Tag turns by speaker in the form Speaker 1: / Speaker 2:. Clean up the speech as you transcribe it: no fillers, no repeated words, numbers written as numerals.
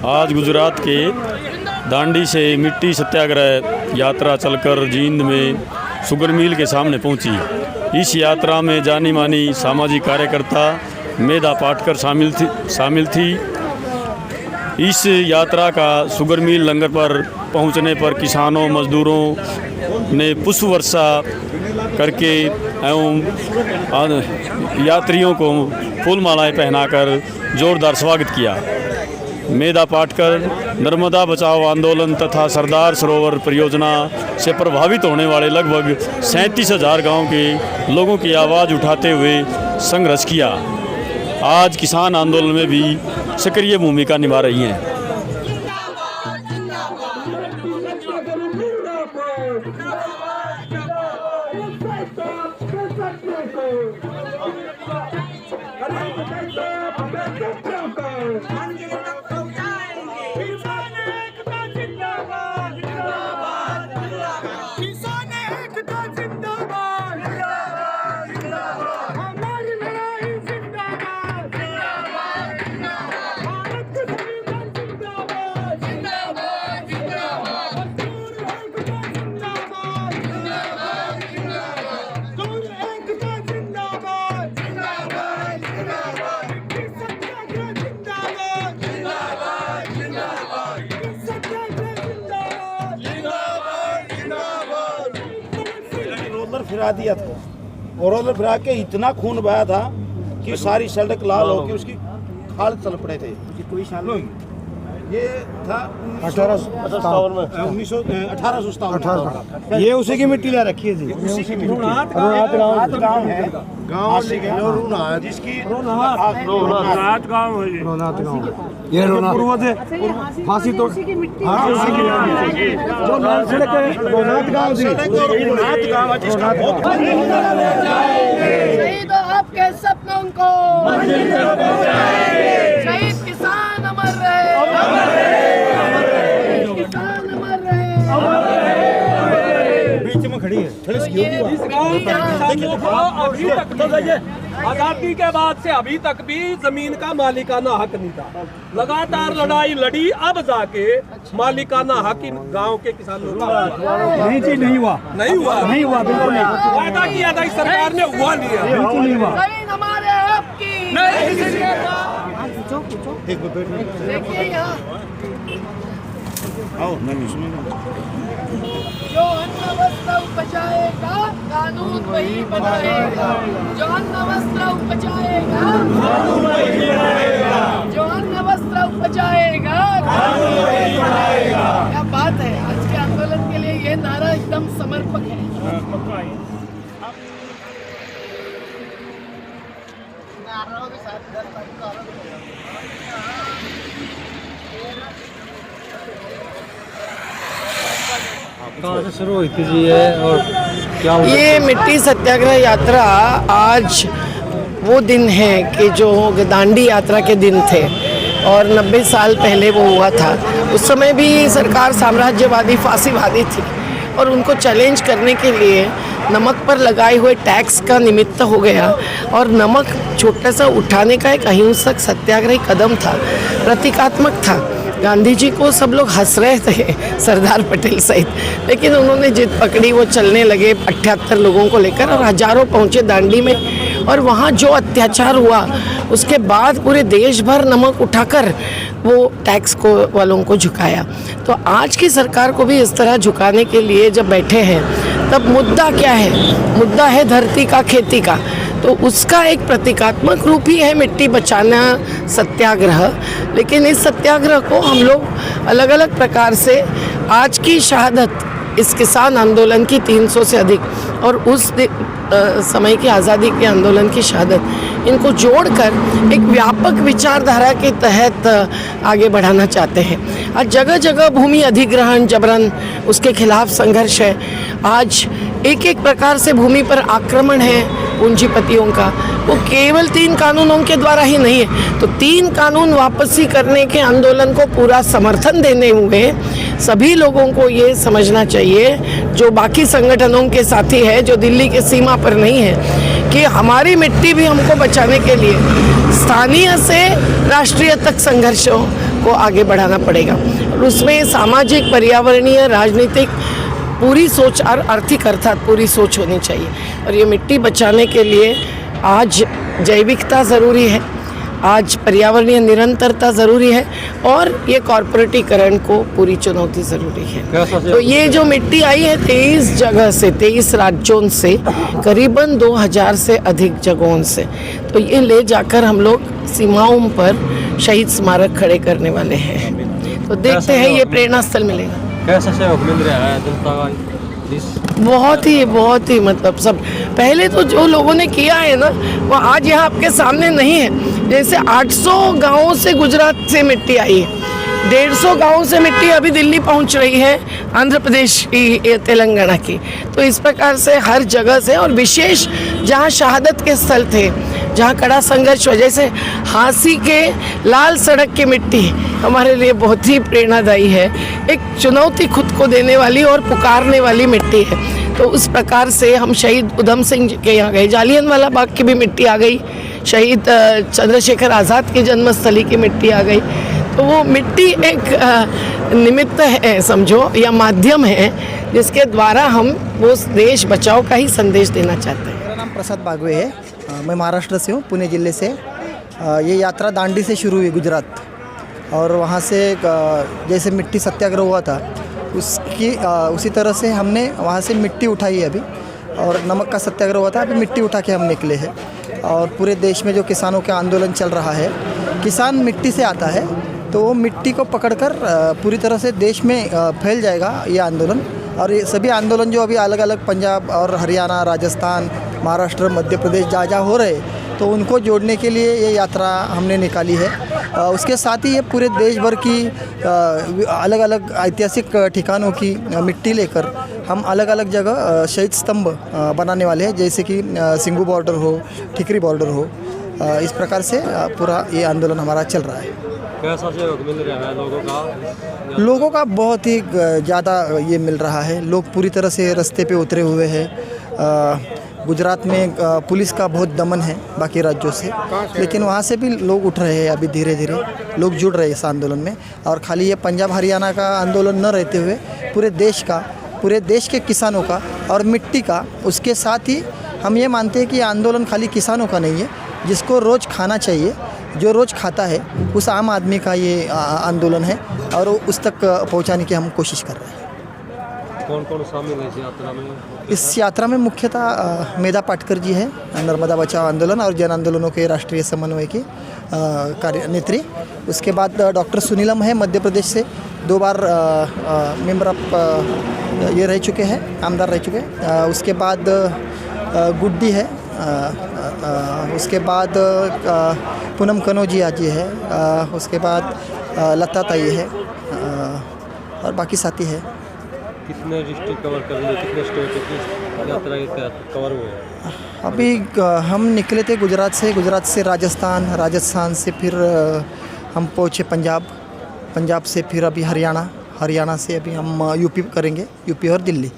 Speaker 1: आज गुजरात के दांडी से मिट्टी सत्याग्रह यात्रा चलकर जींद में शुगर मिल के सामने पहुंची। इस यात्रा में जानी मानी सामाजिक कार्यकर्ता मेधा पाटकर शामिल थी। इस यात्रा का शुगर मिल लंगर पर पहुंचने पर किसानों मजदूरों ने पुष्प वर्षा करके एवं यात्रियों को फूल मालाएं पहनाकर जोरदार स्वागत किया। मेधा पाटकर नर्मदा बचाओ आंदोलन तथा सरदार सरोवर परियोजना से प्रभावित होने वाले लगभग 37,000 गाँव के लोगों की आवाज़ उठाते हुए संघर्ष किया। आज किसान आंदोलन में भी सक्रिय भूमिका निभा रही हैं।
Speaker 2: फिरा दिया था और रोलर फिरा के इतना खून बहा था कि सारी सड़क लाल होकर उसकी खाल चल पड़े थे। कोई साल ये था 1857 ये उसी की मिट्टी ला रखी थी। उसी की मिट्टी गांव है, गांव जिसकी रोनात गांव है। रोनात गांव ये रोनात है फांसी तो जो लाल सड़क है रोनात गांव थी। रोनात गांव जिसका
Speaker 3: शहीद आपके सपनों को मंजिल तक पहुंचाए। शहीद किसान अमर रहे, अमर रहे, किसान अमर रहे, अमर रहे।
Speaker 2: बीच में खड़ी है
Speaker 4: अभी तक तो आजादी के बाद से अभी तक भी जमीन का मालिकाना हक नहीं था। लगातार लड़ाई लड़ी, अब जाके मालिकाना हक गांव के किसानों का
Speaker 2: नहीं हुआ बिल्कुल नहीं।
Speaker 4: वादा किया था इस सरकार ने, हुआ नहीं है,
Speaker 2: बिल्कुल नहीं हुआ।
Speaker 3: जमीन हमारे आपकी देखिए यहाँ जो अन्न वस्त्र उपजाएगा कानून वही बनाएगा। जो अन्न वस्त्र उपजाएगा कानून वही बनाएगा। जो अन्न वस्त्र उपजाएगा कानून वही बनाएगा। क्या बात है। आज के आंदोलन के लिए ये नारा एकदम समर्पक है।
Speaker 2: कहाँ से शुरू हुई थी जी ये और क्या हुआ?
Speaker 3: ये मिट्टी सत्याग्रह यात्रा आज वो दिन है कि जो दांडी यात्रा के दिन थे और 90 साल पहले वो हुआ था। उस समय भी सरकार साम्राज्यवादी फांसीवादी थी और उनको चैलेंज करने के लिए नमक पर लगाए हुए टैक्स का निमित्त हो गया और नमक छोटा सा उठाने का एक अहिंसक सत्याग्रही कदम था, प्रतीकात्मक था। गांधी जी को सब लोग हंस रहे थे, सरदार पटेल सहित, लेकिन उन्होंने जिद पकड़ी, वो चलने लगे 78 लोगों को लेकर और हजारों पहुंचे दांडी में। और वहाँ जो अत्याचार हुआ उसके बाद पूरे देश भर नमक उठाकर वो टैक्स को वालों को झुकाया। तो आज की सरकार को भी इस तरह झुकाने के लिए जब बैठे हैं तब मुद्दा क्या है? मुद्दा है धरती का, खेती का। तो उसका एक प्रतीकात्मक रूप ही है मिट्टी बचाना सत्याग्रह। लेकिन इस सत्याग्रह को हम लोग अलग अलग प्रकार से आज की शहादत, इस किसान आंदोलन की 300 से अधिक और उस समय की आज़ादी के आंदोलन की शहादत, इनको जोड़कर एक व्यापक विचारधारा के तहत आगे बढ़ाना चाहते हैं। आज जगह जगह भूमि अधिग्रहण जबरन, उसके खिलाफ संघर्ष है। आज एक एक प्रकार से भूमि पर आक्रमण है पूंजीपतियों का। वो केवल 3 कानूनों के द्वारा ही नहीं है। तो 3 कानून वापसी करने के आंदोलन को पूरा समर्थन देने हुए सभी लोगों को ये समझना चाहिए, जो बाकी संगठनों के साथी है, जो दिल्ली के सीमा पर नहीं है, कि हमारी मिट्टी भी हमको बचाने के लिए स्थानीय से राष्ट्रीय तक संघर्षों को आगे बढ़ाना पड़ेगा। और उसमें सामाजिक, पर्यावरणीय, राजनीतिक पूरी सोच और आर्थिक अर्थात पूरी सोच होनी चाहिए। और ये मिट्टी बचाने के लिए आज जैविकता ज़रूरी है, आज पर्यावरणीय निरंतरता ज़रूरी है और ये कॉर्पोरेटीकरण को पूरी चुनौती ज़रूरी है। तो ये जो मिट्टी आई है 23 जगह से, 23 राज्यों से, करीबन 2000 से अधिक जगहों से, तो ये ले जाकर हम लोग सीमाओं पर शहीद स्मारक खड़े करने वाले हैं। तो देखते हैं ये प्रेरणा स्थल मिलेगा।
Speaker 5: कैसा सहयोग मिल रहा है जनता का?
Speaker 3: बहुत ही मतलब सब पहले तो जो लोगों ने किया है ना वो आज यहाँ आपके सामने नहीं है। जैसे 800 गांवों से गुजरात से मिट्टी आई है, 150 गांवों से मिट्टी अभी दिल्ली पहुँच रही है, आंध्र प्रदेश की, तेलंगाना की। तो इस प्रकार से हर जगह से, और विशेष जहाँ शहादत के स्थल थे, जहाँ कड़ा संघर्ष हुआ, जैसे हांसी के लाल सड़क की मिट्टी हमारे लिए बहुत ही प्रेरणादायी है। एक चुनौती खुद को देने वाली और पुकारने वाली मिट्टी है। तो उस प्रकार से हम शहीद उधम सिंह के यहाँ गए, जालियनवाला बाग की भी मिट्टी आ गई, शहीद चंद्रशेखर आज़ाद की जन्मस्थली की मिट्टी आ गई। तो वो मिट्टी एक निमित्त है समझो, या माध्यम है जिसके द्वारा हम वो देश बचाओ का ही संदेश देना चाहते हैं।
Speaker 6: मेरा नाम प्रसाद बागवे है, मैं महाराष्ट्र से हूँ, पुणे ज़िले से। ये यात्रा दांडी से शुरू हुई गुजरात, और वहाँ से जैसे मिट्टी सत्याग्रह हुआ था उसी तरह से हमने वहाँ से मिट्टी उठाई है अभी, और नमक का सत्याग्रह हुआ था, अभी मिट्टी उठा के हम निकले हैं। और पूरे देश में जो किसानों का आंदोलन चल रहा है, किसान मिट्टी से आता है, तो वो मिट्टी को पकड़कर पूरी तरह से देश में फैल जाएगा ये आंदोलन। और ये सभी आंदोलन जो अभी अलग अलग पंजाब और हरियाणा, राजस्थान, महाराष्ट्र, मध्य प्रदेश जहाँ हो रहे, तो उनको जोड़ने के लिए ये यात्रा हमने निकाली है। उसके साथ ही ये पूरे देश भर की अलग अलग ऐतिहासिक ठिकानों की मिट्टी लेकर हम अलग अलग जगह शहीद स्तंभ बनाने वाले हैं, जैसे कि सिंघू बॉर्डर हो, ठिकरी बॉर्डर हो। इस प्रकार से पूरा ये आंदोलन हमारा चल रहा है।
Speaker 5: कैसा सहयोग मिल रहा है लोगों का?
Speaker 6: लोगों का बहुत ही ज़्यादा ये मिल रहा है। लोग पूरी तरह से रास्ते पे उतरे हुए हैं। गुजरात में पुलिस का बहुत दमन है बाकी राज्यों से, लेकिन वहाँ से भी लोग उठ रहे हैं। अभी धीरे धीरे लोग जुड़ रहे हैं इस आंदोलन में। और खाली ये पंजाब हरियाणा का आंदोलन न रहते हुए पूरे देश का, पूरे देश के किसानों का और मिट्टी का, उसके साथ ही हम ये मानते हैं कि आंदोलन खाली किसानों का नहीं है। जिसको रोज़ खाना चाहिए, जो रोज़ खाता है, उस आम आदमी का ये आंदोलन है, और उस तक पहुँचाने की हम कोशिश कर रहे हैं।
Speaker 5: कौन कौन शामिल है इस यात्रा में?
Speaker 6: इस यात्रा में मुख्यतः मेधा पाटकर जी है, नर्मदा बचाओ आंदोलन और जन आंदोलनों के राष्ट्रीय समन्वय की कार्य नेत्री। उसके बाद डॉक्टर सुनीलम है, मध्य प्रदेश से 2 बार मेंबर ऑफ ये रह चुके हैं, आमदार रह चुके हैं। उसके बाद गुड्डी है, उसके बाद पूनम कनौजिया जी है, उसके बाद लता ताई है, और बाकी साथी है।
Speaker 5: कितने डिस्ट्रिक्ट कवर कर लिए, कितने स्टेट की यात्रा के तहत कवर हुए हैं?
Speaker 6: अभी हम निकले थे गुजरात से राजस्थान, राजस्थान से फिर हम पहुँचे पंजाब से फिर अभी हरियाणा से अभी हम यूपी करेंगे, यूपी और दिल्ली।